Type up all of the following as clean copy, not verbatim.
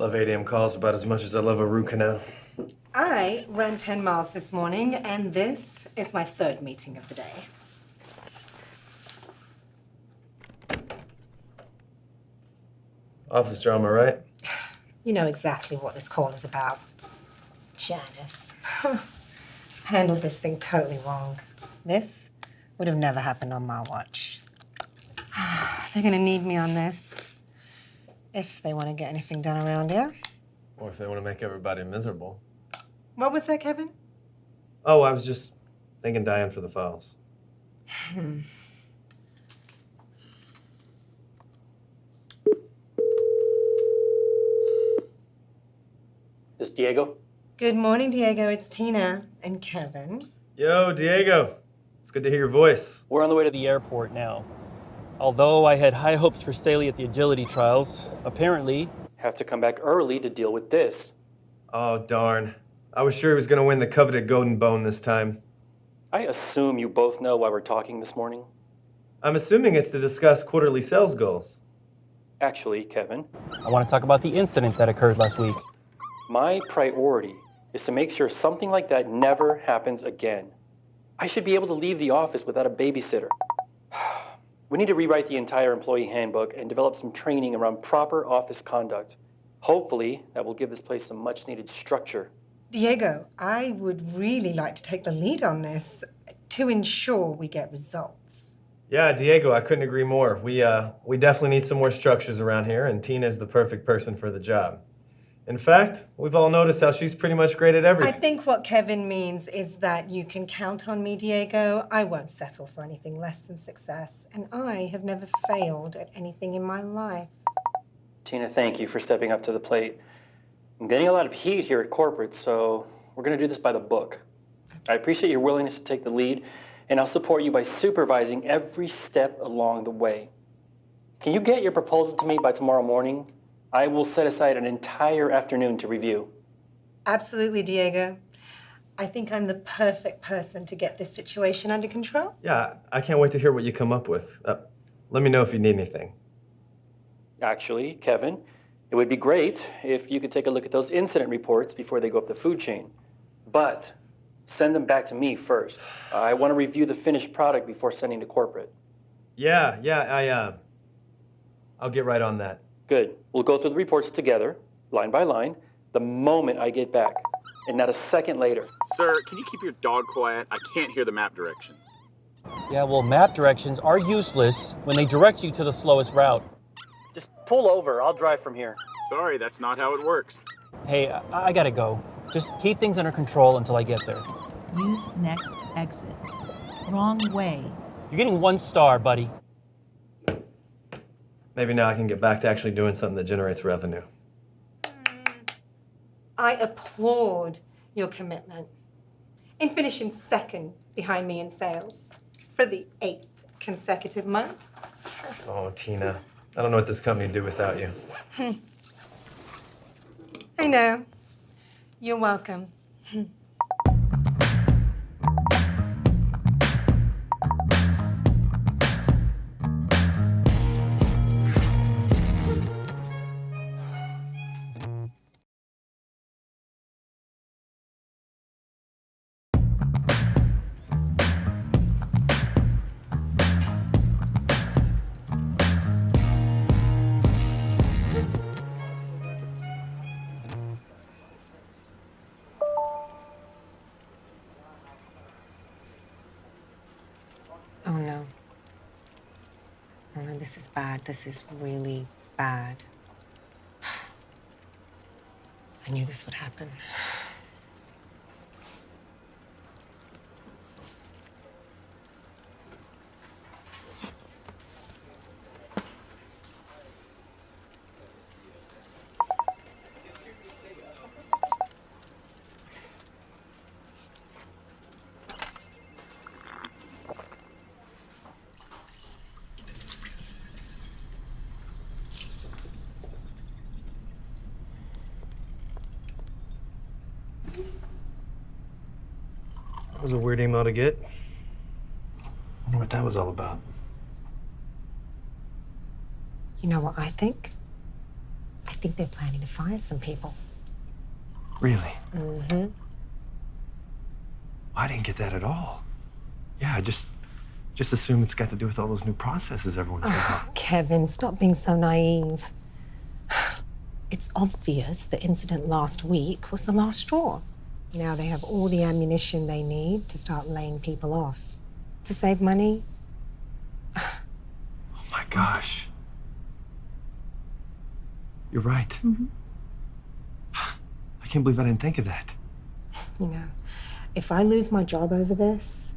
Love 8 a.m. calls about as much as I love a root canal. I ran 10 miles this morning, and this is my third meeting of the day. Office drama, right? You know exactly what this call is about. Janice. Handled this thing totally wrong. This would have never happened on my watch. They're gonna need me on this if they want to get anything done around here. Or if they want to make everybody miserable. What was that, Kevin? Oh, I was just thanking Diane for the files. This is Diego? Good morning, Diego. It's Tina and Kevin. Yo, Diego. It's good to hear your voice. We're on the way to the airport now. Although I had high hopes for Staley at the agility trials, apparently have to come back early to deal with this. Oh, darn. I was sure he was going to win the coveted golden bone this time. I assume you both know why we're talking this morning. I'm assuming it's to discuss quarterly sales goals. Actually, Kevin, I want to talk about the incident that occurred last week. My priority is to make sure something like that never happens again. I should be able to leave the office without a babysitter. We need to rewrite the entire employee handbook and develop some training around proper office conduct. Hopefully, that will give this place some much-needed structure. Diego, I would really like to take the lead on this to ensure we get results. Yeah, Diego, I couldn't agree more. We definitely need some more structures around here, and Tina's the perfect person for the job. In fact, we've all noticed how she's pretty much great at everything. I think what Kevin means is that you can count on me, Diego. I won't settle for anything less than success, and I have never failed at anything in my life. Tina, thank you for stepping up to the plate. I'm getting a lot of heat here at corporate, so we're going to do this by the book. I appreciate your willingness to take the lead, and I'll support you by supervising every step along the way. Can you get your proposal to me by tomorrow morning? I will set aside an entire afternoon to review. Absolutely, Diego. I think I'm the perfect person to get this situation under control. Yeah, I can't wait to hear what you come up with. Let me know if you need anything. Actually, Kevin, it would be great if you could take a look at those incident reports before they go up the food chain. But send them back to me first. I want to review the finished product before sending to corporate. Yeah, I'll get right on that. Good. We'll go through the reports together, line by line, the moment I get back, and not a second later. Sir, can you keep your dog quiet? I can't hear the map directions. Yeah, well, map directions are useless when they direct you to the slowest route. Just pull over. I'll drive from here. Sorry, that's not how it works. Hey, I gotta go. Just keep things under control until I get there. Use next exit. Wrong way. You're getting 1 star, buddy. Maybe now I can get back to actually doing something that generates revenue. I applaud your commitment in finishing second behind me in sales for the 8th consecutive month. Oh, Tina, I don't know what this company would do without you. I know. You're welcome. Oh, no. Oh, no, this is bad. This is really bad. I knew this would happen. That was a weird email to get. I wonder what that was all about. You know what I think? I think they're planning to fire some people. Really? Mm-hmm. I didn't get that at all. Yeah, I just assume it's got to do with all those new processes everyone's been talking. Oh, Kevin, stop being so naive. It's obvious the incident last week was the last straw. Now they have all the ammunition they need to start laying people off. To save money. Oh my gosh. You're right. Mm-hmm. I can't believe I didn't think of that. You know, if I lose my job over this,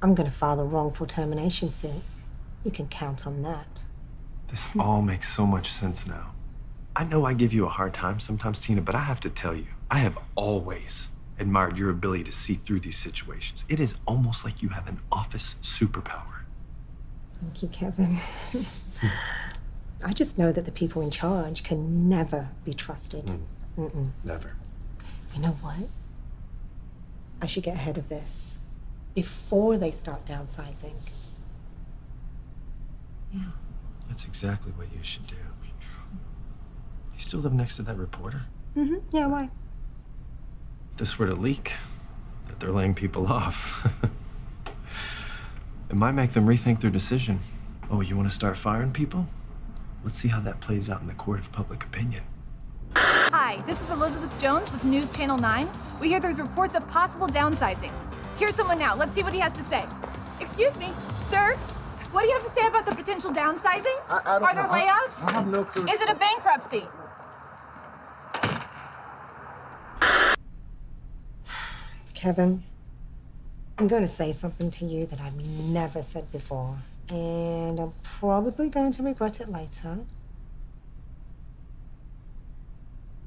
I'm gonna file a wrongful termination suit. You can count on that. This all makes so much sense now. I know I give you a hard time sometimes, Tina, but I have to tell you, I have always admired your ability to see through these situations. It is almost like you have an office superpower. Thank you, Kevin. I just know that the people in charge can never be trusted. Mm-mm. Never. You know what? I should get ahead of this before they start downsizing. Yeah. That's exactly what you should do. You still live next to that reporter? Mm-hmm. Yeah, why? If this were to leak, that they're laying people off, it might make them rethink their decision. Oh, you want to start firing people? Let's see how that plays out in the court of public opinion. Hi, this is Elizabeth Jones with News Channel 9. We hear there's reports of possible downsizing. Here's someone now. Let's see what he has to say. Excuse me, sir. What do you have to say about the potential downsizing? I don't Are there know. layoffs? I have no clue. Is it a bankruptcy? Kevin, I'm going to say something to you that I've never said before, and I'm probably going to regret it later.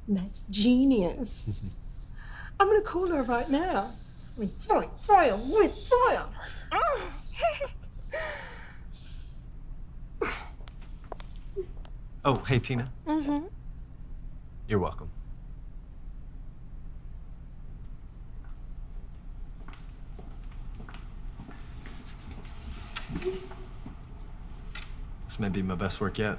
That's genius. I'm going to call her right now. With fire, with fire. Oh, hey, Tina. Mm-hmm. You're welcome. This may be my best work yet.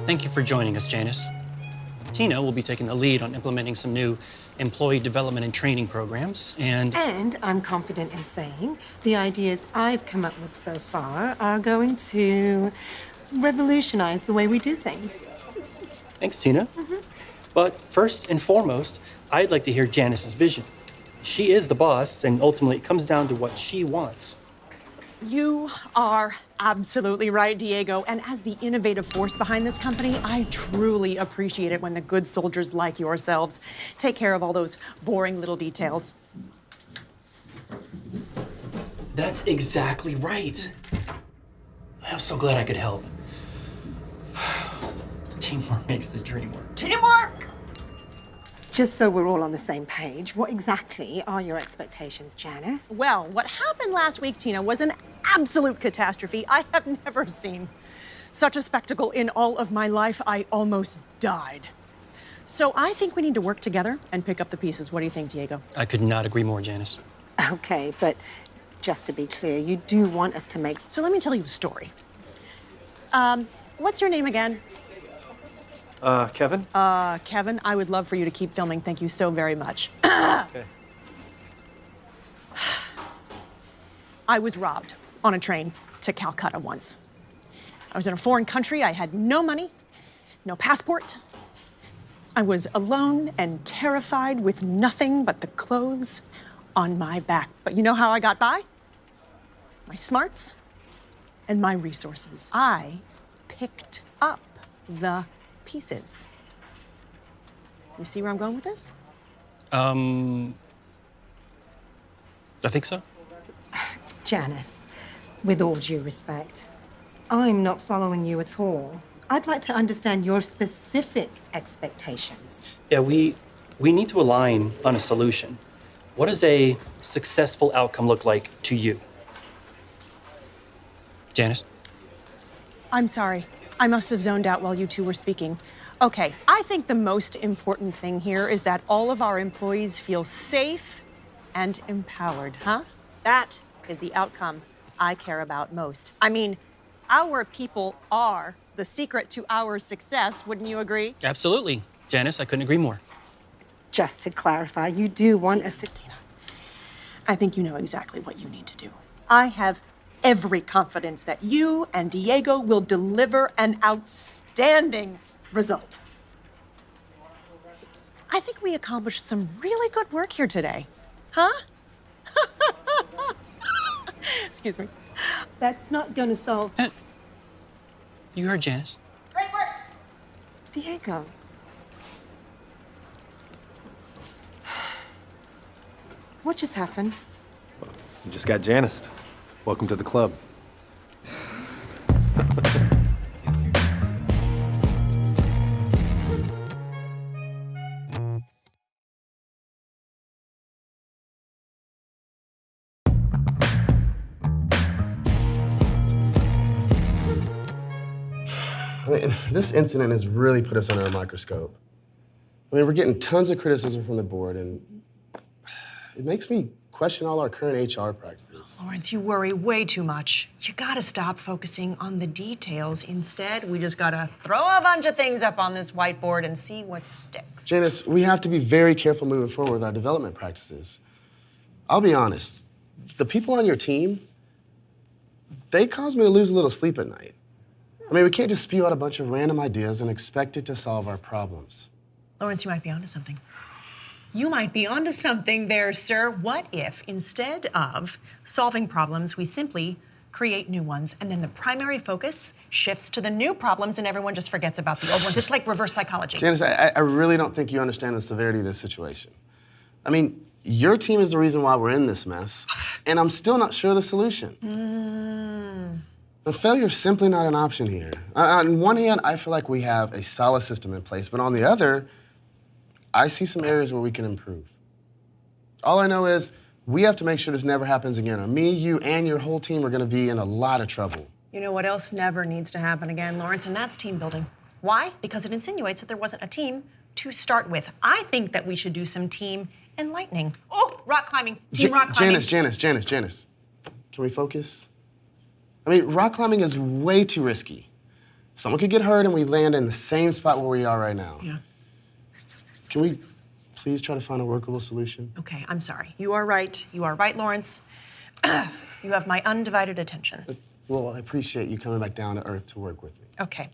Thank you for joining us, Janice. Tina will be taking the lead on implementing some new employee development and training programs, and I'm confident in saying the ideas I've come up with so far are going to revolutionize the way we do things. thanks, Tina. But first and foremost, I'd like to hear Janice's vision. She is the boss, and ultimately it comes down to what she wants. You are absolutely right, Diego. And as the innovative force behind this company, I truly appreciate it when the good soldiers like yourselves take care of all those boring little details. That's exactly right. I'm so glad I could help. Teamwork makes the dream work. Teamwork! Just so we're all on the same page, what exactly are your expectations, Janice? Well, what happened last week, Tina, was an absolute catastrophe. I have never seen such a spectacle in all of my life. I almost died. So I think we need to work together and pick up the pieces. What do you think, Diego? I could not agree more, Janice. Okay, but just to be clear, you do want us to make... So let me tell you a story. What's your name again? Kevin? Kevin, I would love for you to keep filming. Thank you so very much. Okay. I was robbed on a train to Calcutta once. I was in a foreign country. I had no money, no passport. I was alone and terrified with nothing but the clothes on my back. But you know how I got by? My smarts and my resources. I picked up the pieces. You see where I'm going with this? I think so. Janice, with all due respect, I'm not following you at all. I'd like to understand your specific expectations. Yeah, we need to align on a solution. What does a successful outcome look like to you? Janice? I'm sorry. I must have zoned out while you two were speaking. Okay, I think the most important thing here is that all of our employees feel safe and empowered, huh? That is the outcome I care about most. I mean, our people are the secret to our success, wouldn't you agree? Absolutely. Janice, I couldn't agree more. Just to clarify, you do want us to... I think you know exactly what you need to do. I have every confidence that you and Diego will deliver an outstanding result. I think we accomplished some really good work here today. Huh? Excuse me. That's not gonna solve... You heard Janice. Great work! Diego. What just happened? You just got Janiced. Welcome to the club. I mean, this incident has really put us under a microscope. I mean, we're getting tons of criticism from the board, and it makes me question all our current HR practices. Lawrence, you worry way too much. You gotta stop focusing on the details. Instead, we just gotta throw a bunch of things up on this whiteboard and see what sticks. Janice, we have to be very careful moving forward with our development practices. I'll be honest, the people on your team, they cause me to lose a little sleep at night. I mean, we can't just spew out a bunch of random ideas and expect it to solve our problems. Lawrence, you might be onto something. You might be onto something there, sir. What if, instead of solving problems, we simply create new ones, and then the primary focus shifts to the new problems and everyone just forgets about the old ones? It's like reverse psychology. Janice, I really don't think you understand the severity of this situation. I mean, your team is the reason why we're in this mess, and I'm still not sure of the solution. The failure's simply not an option here. On one hand, I feel like we have a solid system in place, but on the other, I see some areas where we can improve. All I know is we have to make sure this never happens again, or me, you, and your whole team are gonna be in a lot of trouble. You know what else never needs to happen again, Lawrence, and that's team building. Why? Because it insinuates that there wasn't a team to start with. I think that we should do some team enlightening. Oh, rock climbing, team rock climbing. Janice, can we focus? I mean, rock climbing is way too risky. Someone could get hurt and we land in the same spot where we are right now. Yeah. Can we please try to find a workable solution? Okay, I'm sorry. You are right. You are right, Lawrence. You have my undivided attention. Well, I appreciate you coming back down to earth to work with me. Okay.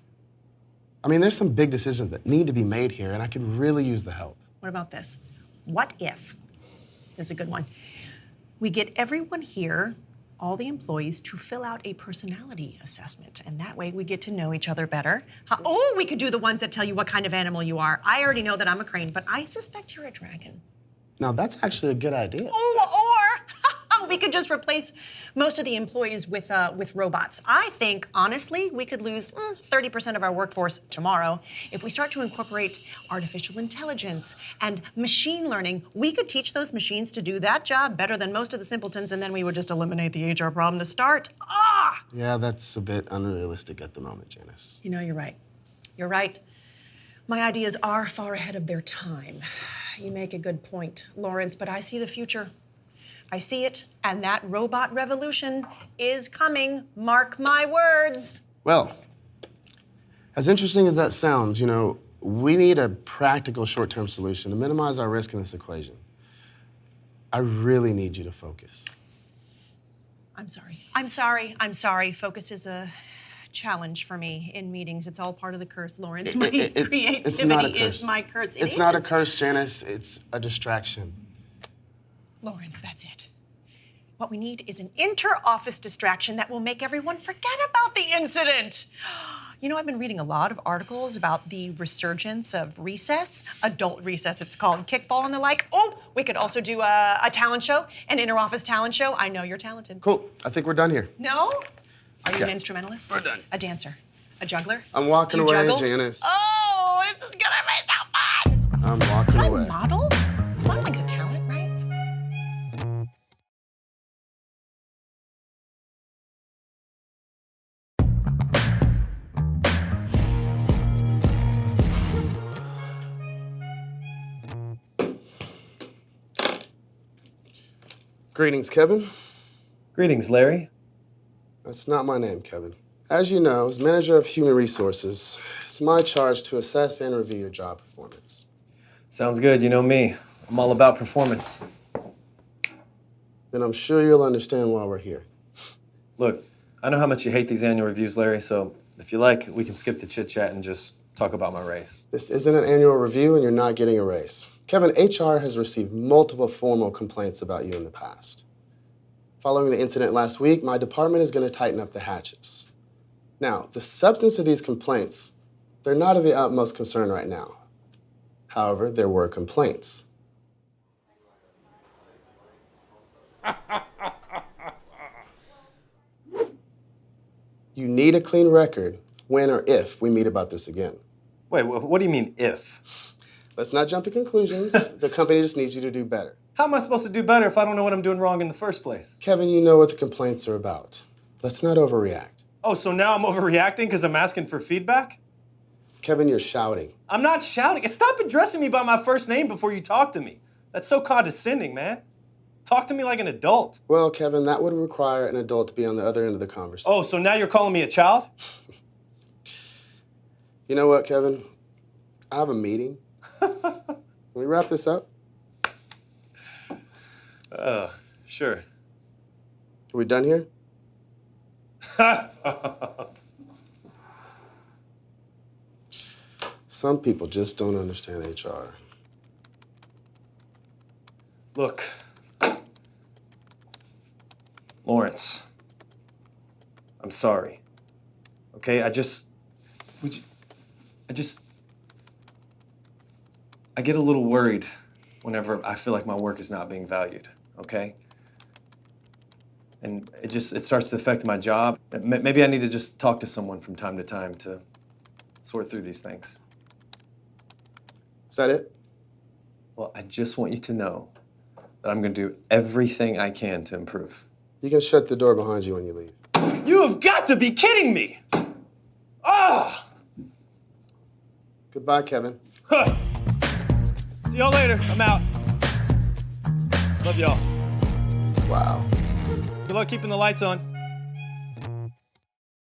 I mean, there's some big decisions that need to be made here, and I could really use the help. What about this? What if, this is a good one, we get everyone here, all the employees, to fill out a personality assessment, and that way we get to know each other better. Oh, we could do the ones that tell you what kind of animal you are. I already know that I'm a crane, but I suspect you're a dragon. Now, that's actually a good idea. Or we could just replace most of the employees with robots. I think, honestly, we could lose 30% of our workforce tomorrow. If we start to incorporate artificial intelligence and machine learning, we could teach those machines to do that job better than most of the simpletons, and then we would just eliminate the HR problem to start. Yeah, that's a bit unrealistic at the moment, Janice. You know, you're right. You're right. My ideas are far ahead of their time. You make a good point, Lawrence, but I see the future. I see it, and that robot revolution is coming. Mark my words. Well, as interesting as that sounds, you know, we need a practical short-term solution to minimize our risk in this equation. I really need you to focus. I'm sorry. Focus is a challenge for me in meetings. It's all part of the curse, Lawrence. My creativity it's not a curse. is my curse. It's not a curse, Janice. It's a distraction. Lawrence, that's it. What we need is an inter-office distraction that will make everyone forget about the incident. You know, I've been reading a lot of articles about the resurgence of recess, adult recess it's called, kickball and the like. Oh, we could also do a talent show, an inter-office talent show. I know you're talented. Cool. I think we're done here. No? Are you Yeah. an instrumentalist? We're done. A dancer? A juggler? I'm walking Do you away, juggle? Janice. Oh, this is gonna be so fun! I'm walking away. A model? Modeling's a talent. Greetings, Kevin. Greetings, Larry. That's not my name, Kevin. As you know, as manager of human resources, it's my charge to assess and review your job performance. Sounds good. You know me. I'm all about performance. Then I'm sure you'll understand why we're here. Look, I know how much you hate these annual reviews, Larry, so if you like, we can skip the chit-chat and just talk about my race. This isn't an annual review and you're not getting a raise. Kevin, HR has received multiple formal complaints about you in the past. Following the incident last week, my department is going to tighten up the hatches. Now, the substance of these complaints, they're not of the utmost concern right now. However, there were complaints. You need a clean record when or if we meet about this again. Wait, what do you mean, if? Let's not jump to conclusions. The company just needs you to do better. How am I supposed to do better if I don't know what I'm doing wrong in the first place? Kevin, you know what the complaints are about. Let's not overreact. Oh, so now I'm overreacting because I'm asking for feedback? Kevin, you're shouting. I'm not shouting. Stop addressing me by my first name before you talk to me. That's so condescending, man. Talk to me like an adult. Well, Kevin, that would require an adult to be on the other end of the conversation. Oh, so now you're calling me a child? You know what, Kevin? I have a meeting. Can we wrap this up? Sure. Are we done here? Some people just don't understand HR. Look, Lawrence, I'm sorry. Okay, I get a little worried whenever I feel like my work is not being valued, okay? And it starts to affect my job. Maybe I need to just talk to someone from time to time to sort through these things. Is that it? Well, I just want you to know that I'm gonna do everything I can to improve. You can shut the door behind you when you leave. You have got to be kidding me! Ah! Goodbye, Kevin. Huh. See y'all later. I'm out. Love y'all. Wow. Good luck keeping the lights on.